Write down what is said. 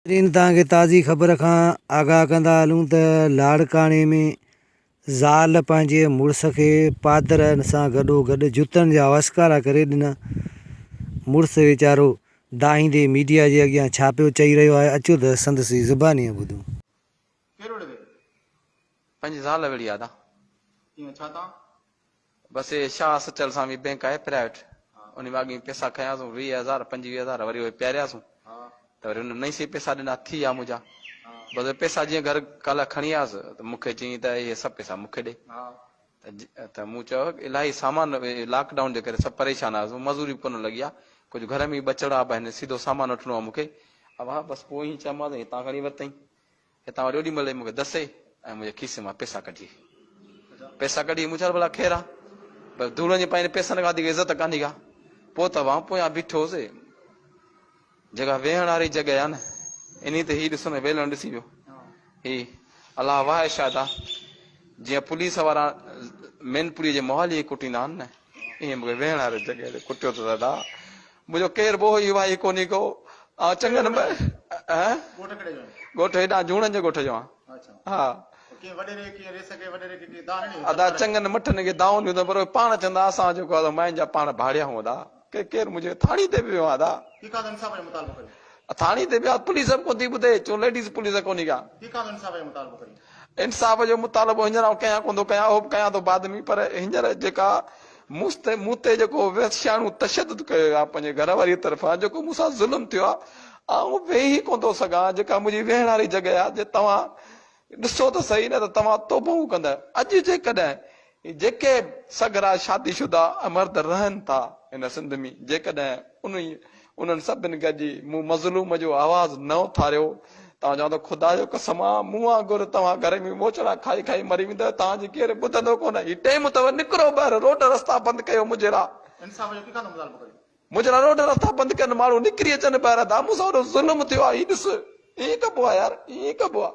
तव्हांखे ताज़ी ख़बर खां आगाह कंदा हलूं त लाड़काणे में ज़ाल पंहिंजे मुड़ुस खे पादरनि सां गॾोगॾु जुतनि जा वसकारा करे ॾिना। मुड़ुसु वीचारो दाहींदे मीडिया जे अॻियां छा पियो चई रहियो आहे, अचो त संदसि ज़ुबानीअ ॿुधूं। पंहिंजी ज़ाल वेड़ी आहे बस ये शाह सचल सामी बैंक आहे प्राइवेट, उन में अॻी पैसा खयासीं 20,000 25,000 वरी उहे पियारियासीं त वरी उन नई सी पैसा ॾिना थी विया मुंहिंजा। बस पैसा जीअं घर कल्ह खणी आयसि त मूंखे चई त इहे सभु पैसा मूंखे ॾे। त मूं चयो इलाही सामान लॉकडाउन जे करे सभु परेशान हुआसीं, मज़ूरी कोन लॻी आहे, कुझु घर में बचड़ा आहिनि, सीधो सामान वठिणो आहे मूंखे। अब हा बसि पोइ ई चयोमांसि हितां खणी वरितई, हितां वरी ओॾी महिल मूंखे दसे ऐं मुंहिंजे खीसे मां पैसा कढी मूं चयो भला ख़ैरु आहे, भई धूड़ जे पाईंदे पैसनि खां वधीक इज़त कान्हे का। पोइ त मां पोयां बीठो हुउसि, जेका वेहण वारी जॻह आहे न इन ते हीउ ॾिसो न वेलण ॾिसी पियो, ही अलाह वाह शायदि आहे। जीअं पुलिस वारा मैनपुरी जे मोहाली कुटींदा आहिनि न, ईअं मूंखे वेहण वारी जॻह ते कुटियो त दादा मुंहिंजो केरु बो ई वाही कोन्हे को। चङनि ॻोठ हेॾां जूणनि जे ॻोठ जो आहे। हा अदा चङनि मठनि खे दाऊं ॾियूं पर पाण चवंदा असां जेको आहे माइन जा पाण भाड़िया हूं अदा केरु मुंहिंजे थाणी ते वियो आहे अदा, थाणी ते विया पुलिस बि कोन थी ॿुधे, चो लेडीज़ पुलिस कोन्हे का। इंसाफ़ जो मुतालबो हींअर कयां कोन थो कयां, उहो बि कयां थो बाद में, पर हींअर जेका मूं ते जेको वेश्याणू तशदुद कयो आहे पंहिंजे घर वारी तरफ़ां, जेको मूंसां ज़ुल्म थियो आहे, आउं वेही कोन थो सघां। जेका मुंहिंजी वेहण वारी जॻह आहे, जे तव्हां ॾिसो त सही न त तव्हां तौबूं कंदा। अॼु जेकॾहिं जेके सगरा शादीशुदा मर्द रहनि था हिन सिंध में, जेकॾहिं उन्हनि सभिनि गॾिजी मूं मज़लूम जो आवाज़ न उथारियो, तव्हां चवंदो ख़ुदा जो कसम आहे मूं वांगुरु तव्हां घर में मोचड़ा खाई खाई मरी वेंदव, तव्हांजी केरु ॿुधंदो कोन। हीउ टाइम अथव, निकिरो ॿाहिरि, रोड रस्ता बंदि कयो, मुजरा रोड रस्ता बंदि कनि, माण्हू निकिरी अचनि ॿाहिरि, मूंसां वॾो ज़ुल्म थियो आहे, हीउ ॾिस ईअं कबो आहे यार, ईअं कबो आहे।